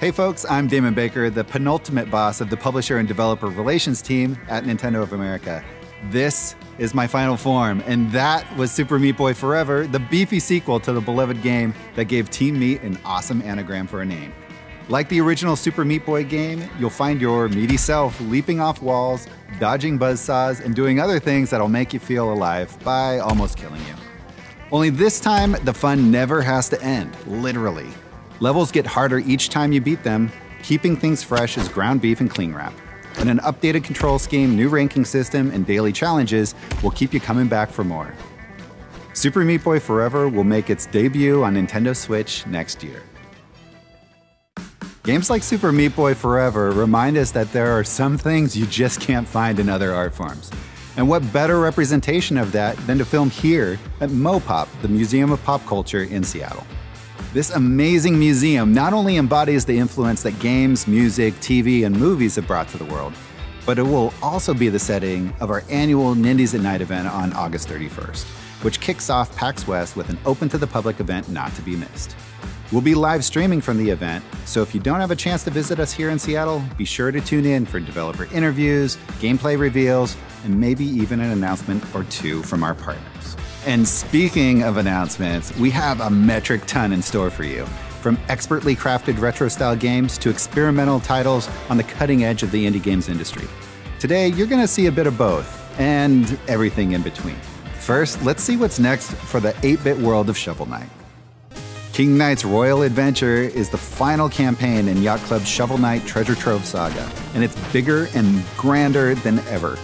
Hey folks, I'm Damon Baker, the penultimate boss of the publisher and developer relations team at Nintendo of America. This is my final form, and that was Super Meat Boy Forever, the beefy sequel to the beloved game that gave Team Meat an awesome anagram for a name. Like the original Super Meat Boy game, you'll find your meaty self leaping off walls, dodging buzzsaws, and doing other things that'll make you feel alive by almost killing you. Only this time, the fun never has to end, literally. Levels get harder each time you beat them, keeping things fresh as ground beef and cling wrap. And an updated control scheme, new ranking system, and daily challenges will keep you coming back for more. Super Meat Boy Forever will make its debut on Nintendo Switch next year. Games like Super Meat Boy Forever remind us that there are some things you just can't find in other art forms. And what better representation of that than to film here at MoPop, the Museum of Pop Culture in Seattle. This amazing museum not only embodies the influence that games, music, TV, and movies have brought to the world, but it will also be the setting of our annual Nindies at Night event on August 31st, which kicks off PAX West with an open-to-the-public event not to be missed. We'll be live streaming from the event, so if you don't have a chance to visit us here in Seattle, be sure to tune in for developer interviews, gameplay reveals, and maybe even an announcement or two from our partners. And speaking of announcements, we have a metric ton in store for you. From expertly crafted retro-style games to experimental titles on the cutting edge of the indie games industry. Today, you're gonna see a bit of both, and everything in between. First, let's see what's next for the 8-bit world of Shovel Knight. King Knight's Royal Adventure is the final campaign in Yacht Club's Shovel Knight Treasure Trove saga, and it's bigger and grander than ever.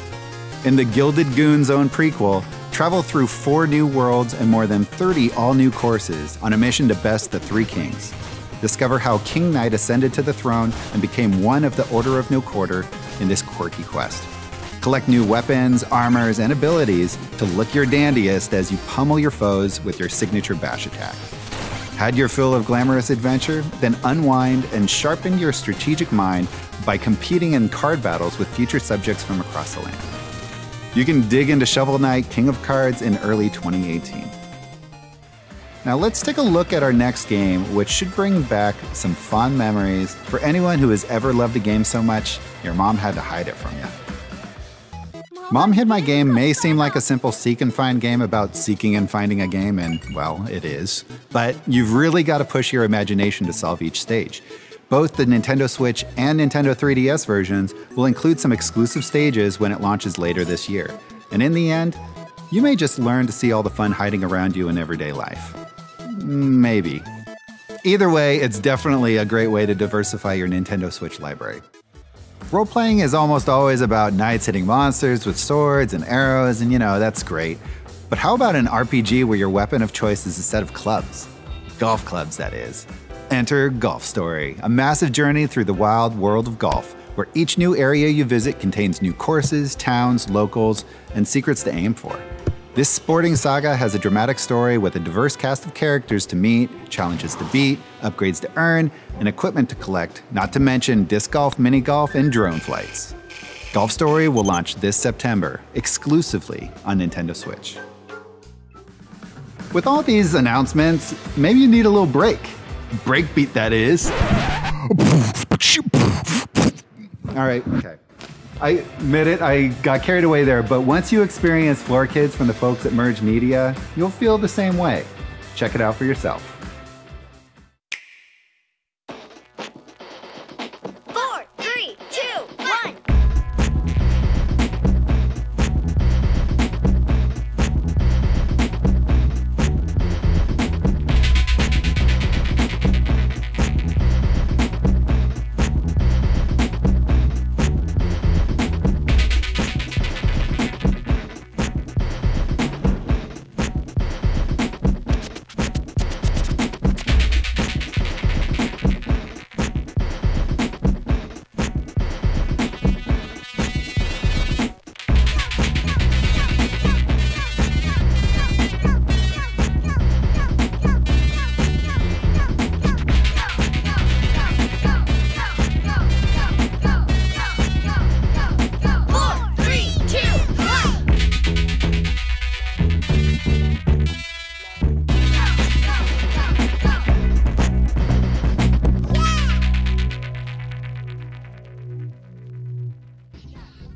In the Gilded Goon Zone prequel, travel through 4 new worlds and more than 30 all-new courses on a mission to best the 3 kings. Discover how King Knight ascended to the throne and became one of the Order of No Quarter in this quirky quest. Collect new weapons, armors, and abilities to look your dandiest as you pummel your foes with your signature bash attack. Had your fill of glamorous adventure? Then unwind and sharpen your strategic mind by competing in card battles with future subjects from across the land. You can dig into Shovel Knight King of Cards in early 2018. Now let's take a look at our next game, which should bring back some fond memories for anyone who has ever loved a game so much your mom had to hide it from you. Mom Hid My Game may seem like a simple seek and find game about seeking and finding a game, and well, it is. But you've really got to push your imagination to solve each stage. Both the Nintendo Switch and Nintendo 3DS versions will include some exclusive stages when it launches later this year. And in the end, you may just learn to see all the fun hiding around you in everyday life. Maybe. Either way, it's definitely a great way to diversify your Nintendo Switch library. Role-playing is almost always about knights hitting monsters with swords and arrows, and that's great. But how about an RPG where your weapon of choice is a set of clubs? Golf clubs, that is. Enter Golf Story, a massive journey through the wild world of golf, where each new area you visit contains new courses, towns, locals, and secrets to aim for. This sporting saga has a dramatic story with a diverse cast of characters to meet, challenges to beat, upgrades to earn, and equipment to collect, not to mention disc golf, mini golf, and drone flights. Golf Story will launch this September, exclusively on Nintendo Switch. With all these announcements, maybe you need a little break. Breakbeat, that is. All right, okay. I admit it, I got carried away there, but once you experience Floor Kids from the folks at Merge Media, you'll feel the same way. Check it out for yourself. 4, 3, 2, 1.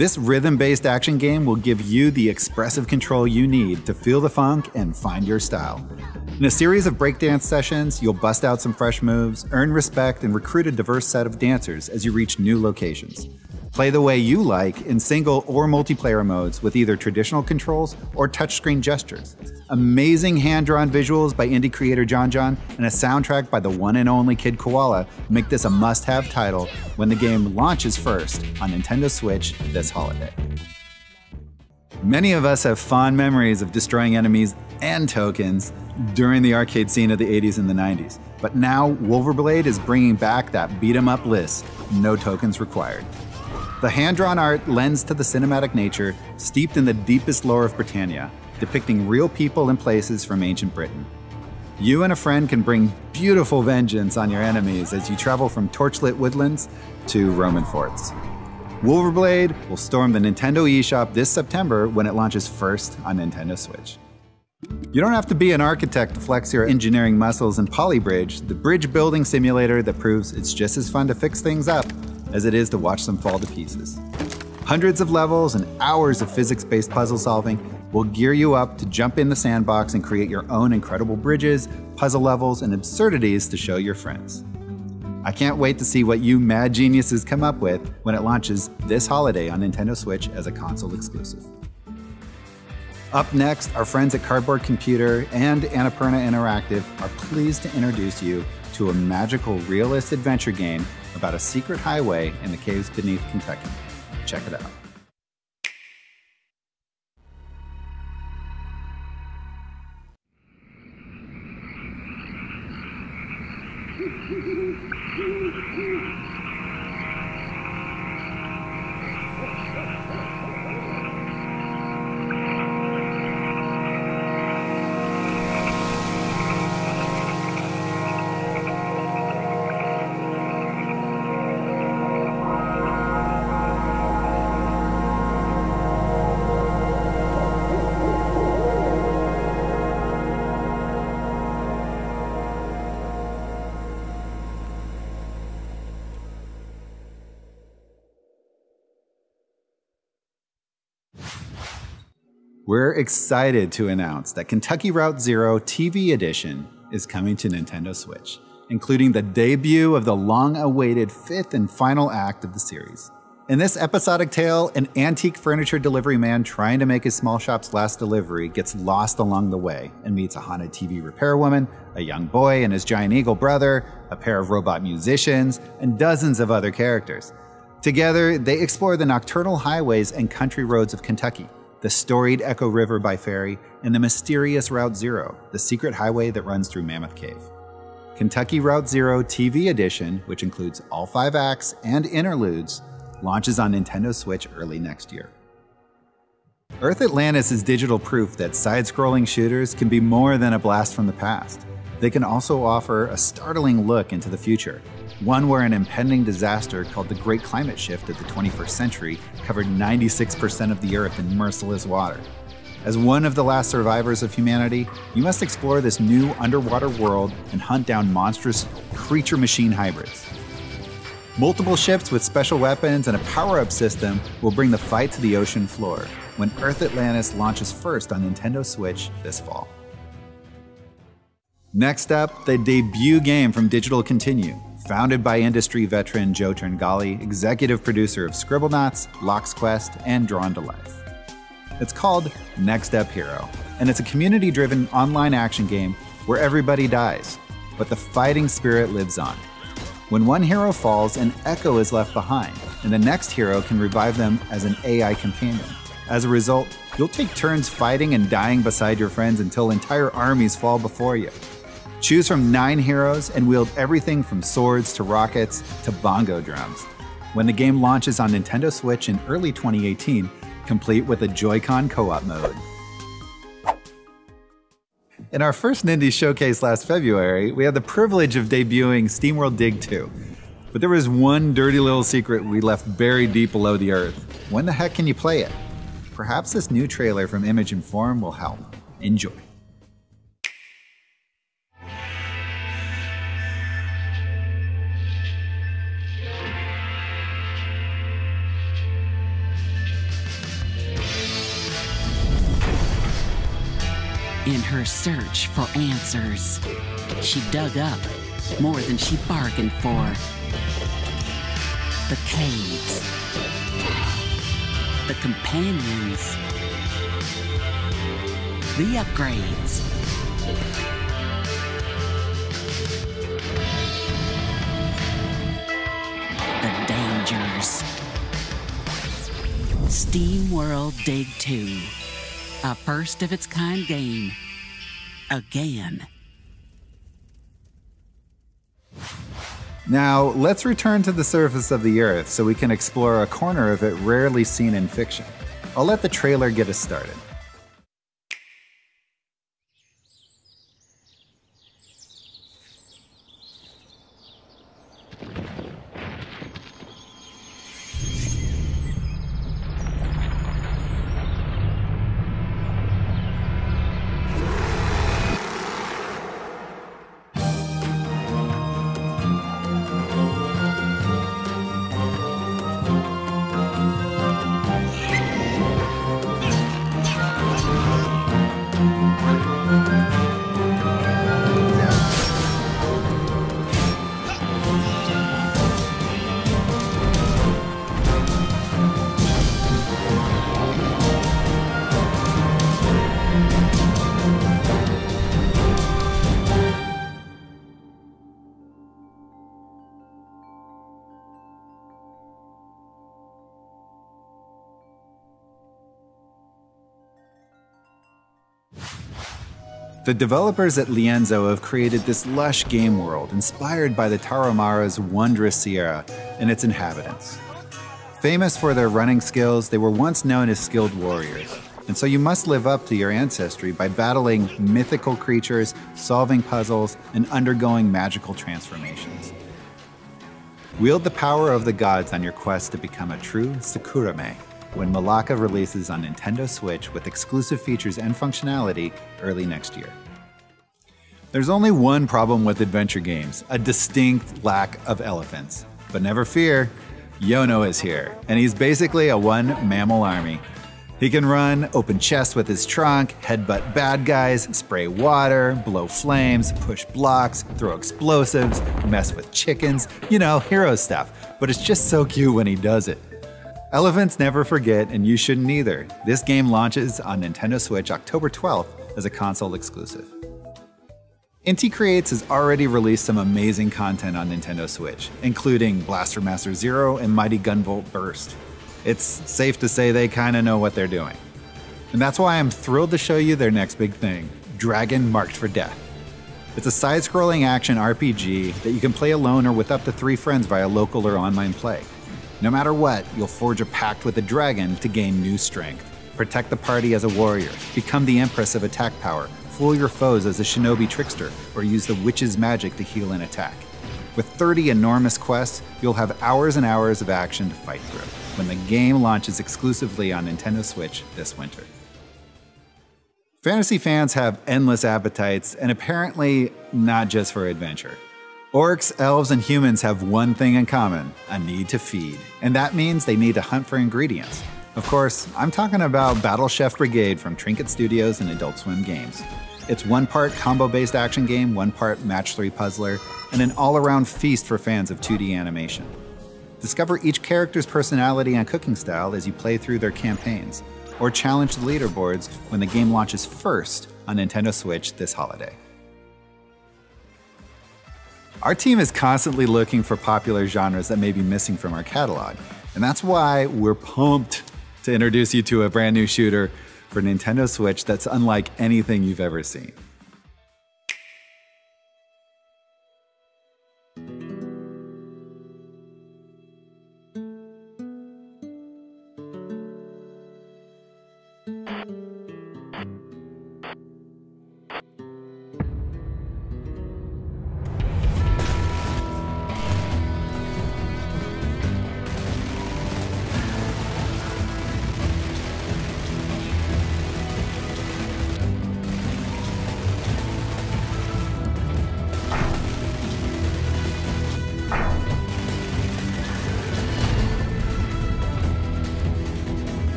This rhythm-based action game will give you the expressive control you need to feel the funk and find your style. In a series of breakdance sessions, you'll bust out some fresh moves, earn respect, and recruit a diverse set of dancers as you reach new locations. Play the way you like in single or multiplayer modes with either traditional controls or touchscreen gestures. Amazing hand-drawn visuals by indie creator John and a soundtrack by the one and only Kid Koala make this a must-have title when the game launches first on Nintendo Switch this holiday. Many of us have fond memories of destroying enemies and tokens during the arcade scene of the 80s and the 90s. But now, Wolverblade is bringing back that beat-em-up list, no tokens required. The hand-drawn art lends to the cinematic nature, steeped in the deepest lore of Britannia, depicting real people and places from ancient Britain. You and a friend can bring beautiful vengeance on your enemies as you travel from torchlit woodlands to Roman forts. Wolverblade will storm the Nintendo eShop this September when it launches first on Nintendo Switch. You don't have to be an architect to flex your engineering muscles in Polybridge, the bridge building simulator that proves it's just as fun to fix things up as it is to watch them fall to pieces. Hundreds of levels and hours of physics-based puzzle solving will gear you up to jump in the sandbox and create your own incredible bridges, puzzle levels, and absurdities to show your friends. I can't wait to see what you mad geniuses come up with when it launches this holiday on Nintendo Switch as a console exclusive. Up next, our friends at Cardboard Computer and Annapurna Interactive are pleased to introduce you to a magical realist adventure game about a secret highway in the caves beneath Kentucky. Check it out. We're excited to announce that Kentucky Route Zero TV Edition is coming to Nintendo Switch, including the debut of the long-awaited fifth and final act of the series. In this episodic tale, an antique furniture delivery man trying to make his small shop's last delivery gets lost along the way and meets a haunted TV repairwoman, a young boy and his giant eagle brother, a pair of robot musicians, and dozens of other characters. Together, they explore the nocturnal highways and country roads of Kentucky, the storied Echo River by ferry, and the mysterious Route Zero, the secret highway that runs through Mammoth Cave. Kentucky Route Zero TV Edition, which includes all 5 acts and interludes, launches on Nintendo Switch early next year. Earth Atlantis is digital proof that side-scrolling shooters can be more than a blast from the past. They can also offer a startling look into the future, one where an impending disaster called the Great Climate Shift of the 21st century covered 96% of the Earth in merciless water. As one of the last survivors of humanity, you must explore this new underwater world and hunt down monstrous creature-machine hybrids. Multiple ships with special weapons and a power-up system will bring the fight to the ocean floor when Earth Atlantis launches first on Nintendo Switch this fall. Next up, the debut game from Digital Continue, founded by industry veteran Joe Turngali, executive producer of Scribblenauts, Lock's Quest, and Drawn to Life. It's called Next Step Hero, and it's a community-driven online action game where everybody dies, but the fighting spirit lives on. When one hero falls, an echo is left behind, and the next hero can revive them as an AI companion. As a result, you'll take turns fighting and dying beside your friends until entire armies fall before you. Choose from 9 heroes and wield everything from swords to rockets to bongo drums. When the game launches on Nintendo Switch in early 2018, complete with a Joy-Con co-op mode. In our first Nindie showcase last February, we had the privilege of debuting SteamWorld Dig 2. But there was one dirty little secret we left buried deep below the earth. When the heck can you play it? Perhaps this new trailer from Image and Form will help. Enjoy. In her search for answers, she dug up more than she bargained for. The caves, the companions, the upgrades. The dangers. Steam World Dig 2. A first-of-its-kind game. Again. Now, let's return to the surface of the Earth so we can explore a corner of it rarely seen in fiction. I'll let the trailer get us started. The developers at Lienzo have created this lush game world inspired by the Tarahumara's wondrous Sierra and its inhabitants. Famous for their running skills, they were once known as skilled warriors, and so you must live up to your ancestry by battling mythical creatures, solving puzzles, and undergoing magical transformations. Wield the power of the gods on your quest to become a true Sakurame when Malaka releases on Nintendo Switch with exclusive features and functionality early next year. There's only one problem with adventure games, a distinct lack of elephants. But never fear, Yono is here, and he's basically a one-mammal army. He can run, open chests with his trunk, headbutt bad guys, spray water, blow flames, push blocks, throw explosives, mess with chickens, you know, hero stuff. But it's just so cute when he does it. Elephants never forget, and you shouldn't either. This game launches on Nintendo Switch October 12th as a console exclusive. Inti Creates has already released some amazing content on Nintendo Switch, including Blaster Master Zero and Mighty Gunvolt Burst. It's safe to say they kinda know what they're doing. And that's why I'm thrilled to show you their next big thing, Dragon Marked for Death. It's a side-scrolling action RPG that you can play alone or with up to 3 friends via local or online play. No matter what, you'll forge a pact with a dragon to gain new strength, protect the party as a warrior, become the Empress of attack power, fool your foes as a shinobi trickster, or use the witch's magic to heal an attack. With 30 enormous quests, you'll have hours and hours of action to fight through when the game launches exclusively on Nintendo Switch this winter. Fantasy fans have endless appetites, and apparently not just for adventure. Orcs, elves, and humans have one thing in common, a need to feed. And that means they need to hunt for ingredients. Of course, I'm talking about Battle Chef Brigade from Trinket Studios and Adult Swim Games. It's one part combo-based action game, one part match 3 puzzler, and an all-around feast for fans of 2D animation. Discover each character's personality and cooking style as you play through their campaigns, or challenge the leaderboards when the game launches first on Nintendo Switch this holiday. Our team is constantly looking for popular genres that may be missing from our catalog, and that's why we're pumped to introduce you to a brand new shooter for Nintendo Switch that's unlike anything you've ever seen.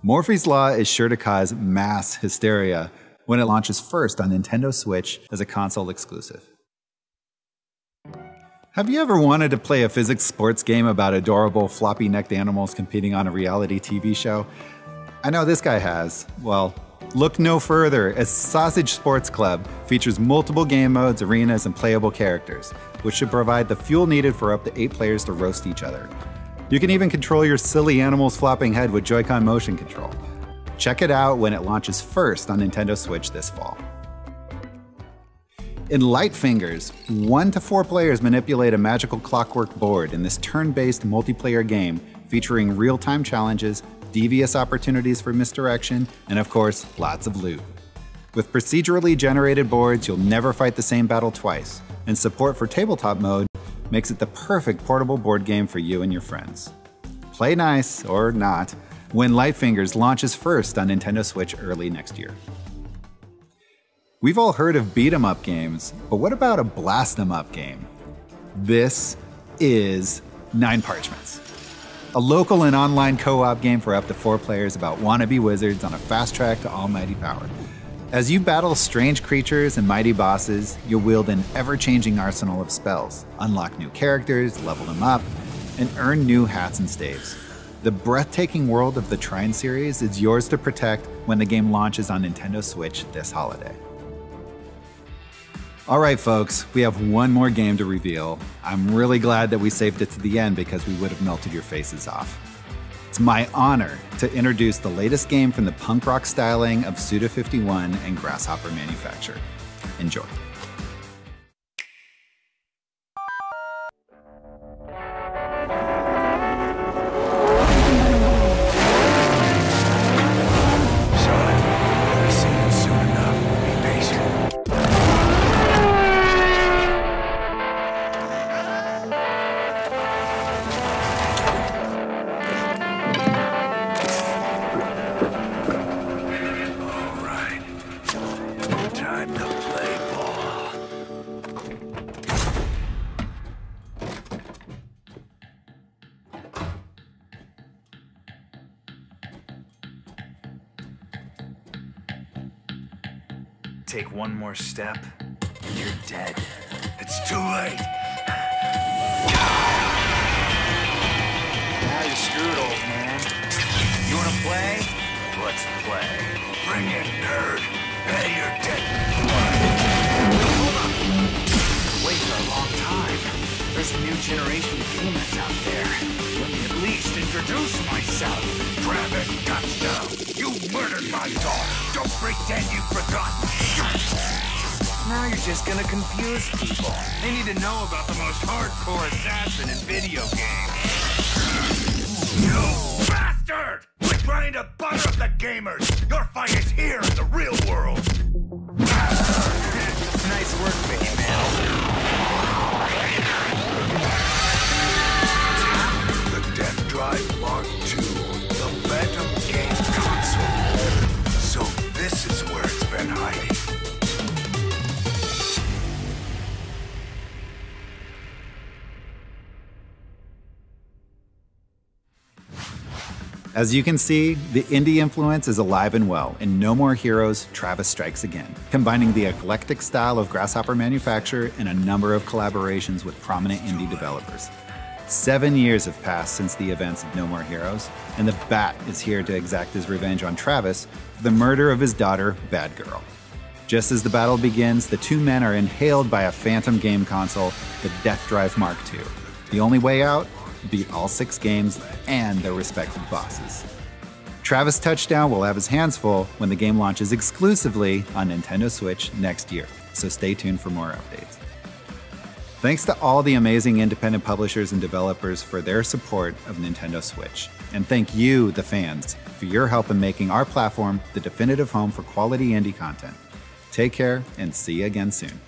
Murphy's Law is sure to cause mass hysteria when it launches first on Nintendo Switch as a console exclusive. Have you ever wanted to play a physics sports game about adorable floppy-necked animals competing on a reality TV show? I know this guy has. Well, look no further, as Sausage Sports Club features multiple game modes, arenas, and playable characters, which should provide the fuel needed for up to 8 players to roast each other. You can even control your silly animal's flopping head with Joy-Con motion control. Check it out when it launches first on Nintendo Switch this fall. In Light Fingers, 1 to 4 players manipulate a magical clockwork board in this turn-based multiplayer game featuring real-time challenges, devious opportunities for misdirection, and of course, lots of loot. With procedurally generated boards, you'll never fight the same battle twice, and support for tabletop mode makes it the perfect portable board game for you and your friends. Play nice, or not, when Light Fingers launches first on Nintendo Switch early next year. We've all heard of beat-em-up games, but what about a blast-em-up game? This is 9 Parchments, a local and online co-op game for up to 4 players about wannabe wizards on a fast track to almighty power. As you battle strange creatures and mighty bosses, you'll wield an ever-changing arsenal of spells, unlock new characters, level them up, and earn new hats and staves. The breathtaking world of the Trine series is yours to protect when the game launches on Nintendo Switch this holiday. Alright folks, we have one more game to reveal. I'm really glad that we saved it to the end because we would have melted your faces off. It's my honor to introduce the latest game from the punk rock styling of Suda51 and Grasshopper Manufacture. Enjoy. Take one more step, and you're dead. It's too late. Now you're screwed, old man. You wanna play? Let's play. Bring it, nerd. Hey, you're dead. Hold on. Wait for a long time. There's a new generation of gamers out there. Let me at least introduce myself. Grab it, touchdown. You murdered my dog. Don't pretend you've forgotten. Now you're just gonna confuse people. They need to know about the most hardcore assassin in video games. You bastard! Quit trying to butter up the gamers! Your fight is here in the real world! Nice work, Mickey Mouse. The Death Drive Mark II, the Phantom Game console. So this is where it's been hiding. As you can see, the indie influence is alive and well in No More Heroes, Travis Strikes Again, combining the eclectic style of Grasshopper Manufacture and a number of collaborations with prominent indie developers. 7 years have passed since the events of No More Heroes, and the Bat is here to exact his revenge on Travis for the murder of his daughter, Bad Girl. Just as the battle begins, the two men are inhaled by a phantom game console, the Death Drive Mark II. The only way out? Beat all 6 games and their respective bosses. Travis Touchdown will have his hands full when the game launches exclusively on Nintendo Switch next year, so stay tuned for more updates. Thanks to all the amazing independent publishers and developers for their support of Nintendo Switch. And thank you, the fans, for your help in making our platform the definitive home for quality indie content. Take care and see you again soon.